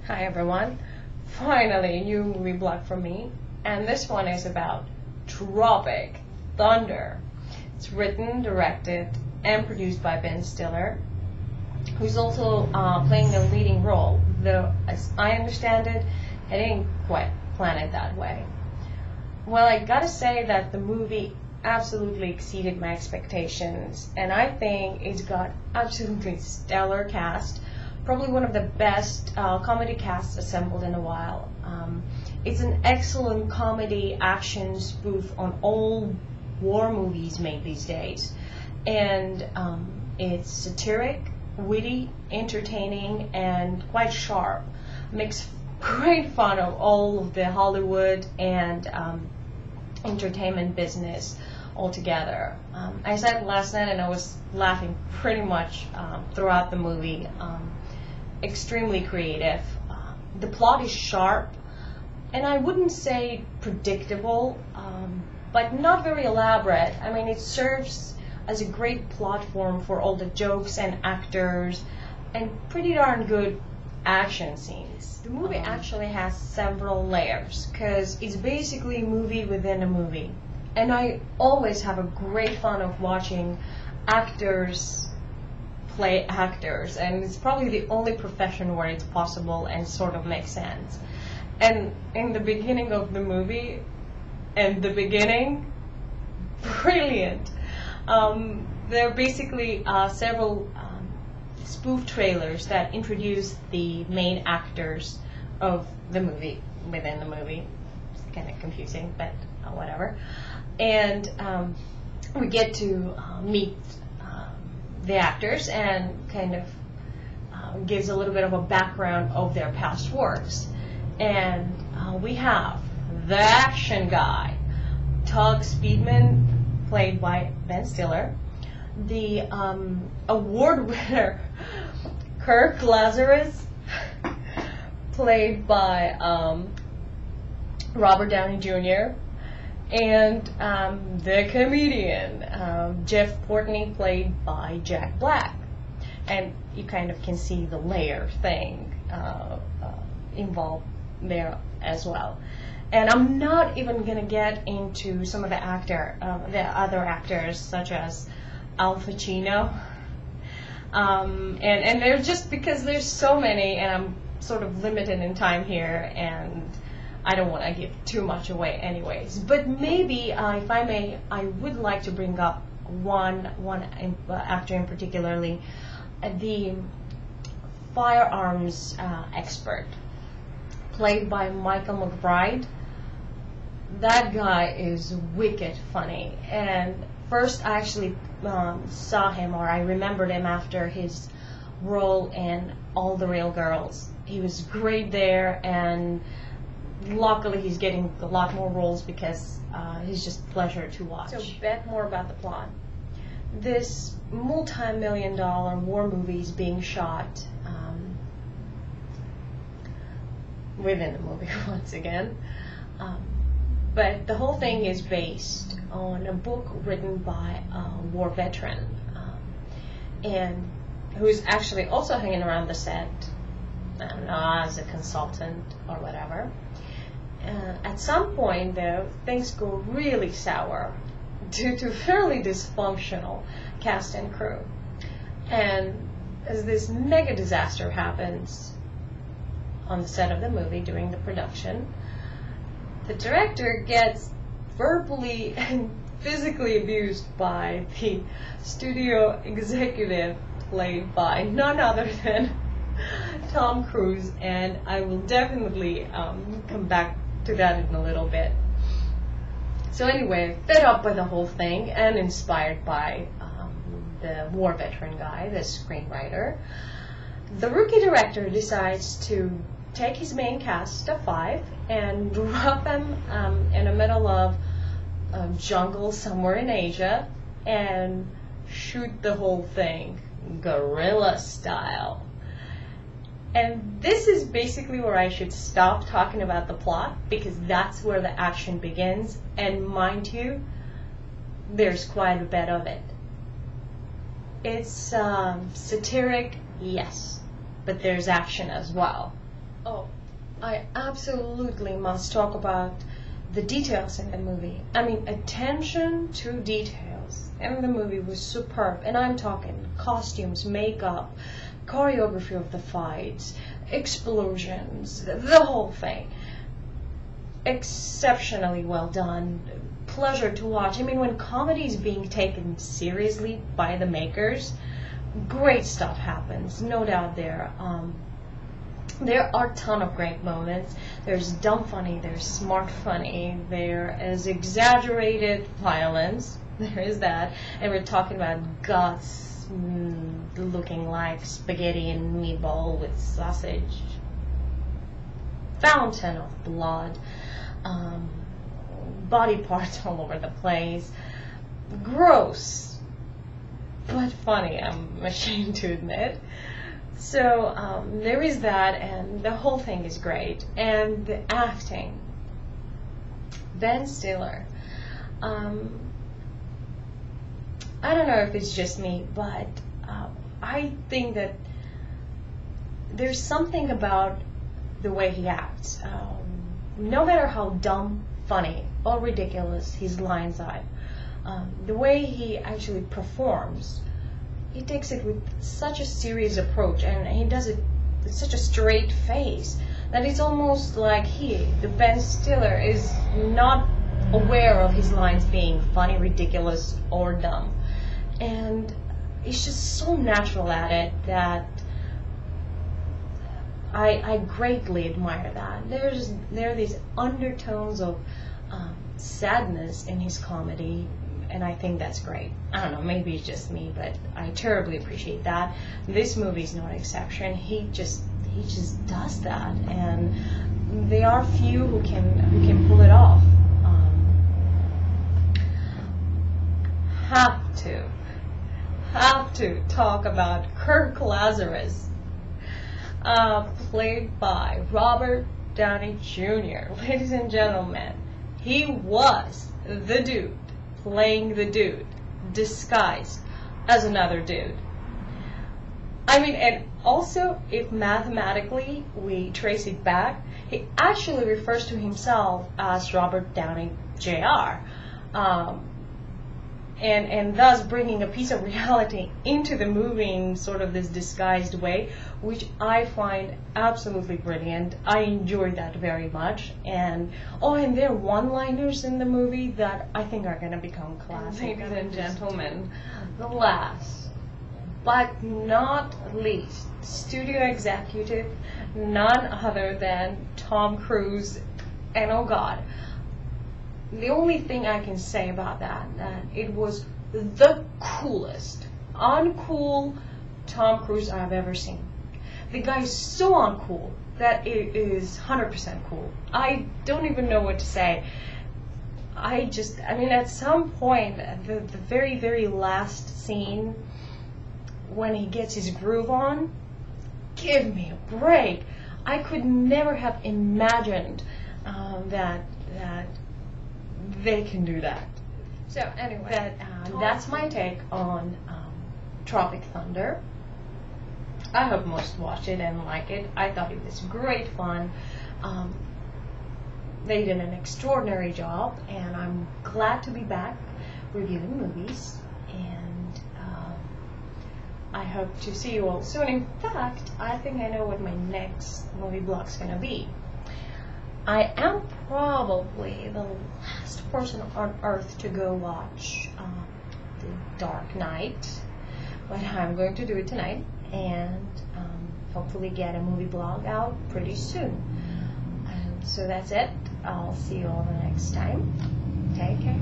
Hi everyone. Finally, a new movie blog from me, and this one is about Tropic Thunder. It's written, directed, and produced by Ben Stiller, who's also playing the leading role, though as I understand it, I didn't quite plan it that way. Well, I gotta say that the movie absolutely exceeded my expectations, and I think it's got absolutely stellar cast, probably one of the best comedy casts assembled in a while. It's an excellent comedy action spoof on all war movies made these days, and it's satiric, witty, entertaining, and quite sharp. Makes great fun of all of the Hollywood and entertainment business altogether. I saw it last night and I was laughing pretty much throughout the movie. Extremely creative. The plot is sharp, and I wouldn't say predictable, but not very elaborate. I mean, it serves as a great platform for all the jokes and actors, and pretty darn good action scenes. The movie actually has several layers, because it's basically a movie within a movie. And I always have a great fun of watching actors play actors, and it's probably the only profession where it's possible and sort of makes sense. And in the beginning of the movie, brilliant. There are basically several spoof trailers that introduce the main actors of the movie within the movie. It's kind of confusing, but whatever. And we get to meet the actors and kind of gives a little bit of a background of their past works. And we have the action guy, Tug Speedman, played by Ben Stiller, the award winner, Kirk Lazarus, played by Robert Downey Jr., and the comedian, Jeff Portney, played by Jack Black. And you kind of can see the layer thing involved there as well. And I'm not even going to get into some of the other actors, such as Al Pacino. And they're just because there's so many, and I'm sort of limited in time here, and I don't want to give too much away anyways. But maybe, if I may, I would like to bring up one actor in particularly, the firearms expert, played by Michael McBride. That guy is wicked funny. And first I actually saw him, or I remembered him after his role in All the Real Girls. He was great there, and luckily he's getting a lot more roles because he's just a pleasure to watch. So, a bit more about the plot. This multi-million-dollar war movie is being shot within the movie once again. But the whole thing is based on a book written by a war veteran, and who's actually also hanging around the set, I don't know, as a consultant or whatever. At some point, though, things go really sour due to fairly dysfunctional cast and crew. And as this mega disaster happens on the set of the movie during the production, the director gets verbally and physically abused by the studio executive, played by none other than Tom Cruise, and I will definitely come back to that in a little bit. So anyway, fed up by the whole thing and inspired by the war veteran guy, the screenwriter, the rookie director decides to take his main cast of 5 and drop them in the middle of a jungle somewhere in Asia and shoot the whole thing guerrilla style. And this is basically where I should stop talking about the plot, because that's where the action begins, and mind you, there's quite a bit of it. It's satiric, yes, but there's action as well. Oh, I absolutely must talk about the details in the movie. I mean, attention to details in the movie was superb. And I'm talking costumes, makeup, choreography of the fights, explosions, the whole thing. Exceptionally well done. Pleasure to watch. I mean, when comedy is being taken seriously by the makers, great stuff happens, no doubt there. There are a ton of great moments. There's dumb funny, there's smart funny, there is exaggerated violence, there is that, and we're talking about guts looking like spaghetti and meatball with sausage, fountain of blood, body parts all over the place, gross, but funny, I'm ashamed to admit. So there is that, and the whole thing is great. And the acting, Ben Stiller. I don't know if it's just me, but I think that there's something about the way he acts. No matter how dumb, funny, or ridiculous his lines are, the way he actually performs, he takes it with such a serious approach, and he does it with such a straight face that it's almost like the Ben Stiller, is not aware of his lines being funny, ridiculous, or dumb. And he's just so natural at it that I greatly admire that. There are these undertones of sadness in his comedy, and I think that's great. I don't know, maybe it's just me, but I terribly appreciate that. This movie is no exception. He just does that, and there are few who can pull it off. Have to talk about Kirk Lazarus, played by Robert Downey Jr. Ladies and gentlemen, he was the dude playing the dude disguised as another dude. I mean, and also, if mathematically we trace it back, he actually refers to himself as Robert Downey Jr. And thus bringing a piece of reality into the movie in sort of this disguised way, which I find absolutely brilliant. I enjoy that very much. And there are one-liners in the movie that I think are going to become classic. Ladies and gentlemen, the last but not least studio executive, none other than Tom Cruise. And oh God, the only thing I can say about that it was the coolest, uncool Tom Cruise I've ever seen. The guy is so uncool that it is 100% cool. I don't even know what to say. I mean, at some point, the very, very last scene, when he gets his groove on, give me a break. I could never have imagined that they can do that. So anyway, that's my take on Tropic Thunder. I hope most watch it and like it. I thought it was great fun. They did an extraordinary job, and I'm glad to be back reviewing movies. And I hope to see you all soon. In fact, I think I know what my next movie blog's gonna be. I am probably the last person on earth to go watch The Dark Knight, but I'm going to do it tonight, and hopefully get a movie blog out pretty soon. So that's it. I'll see you all the next time. Take care.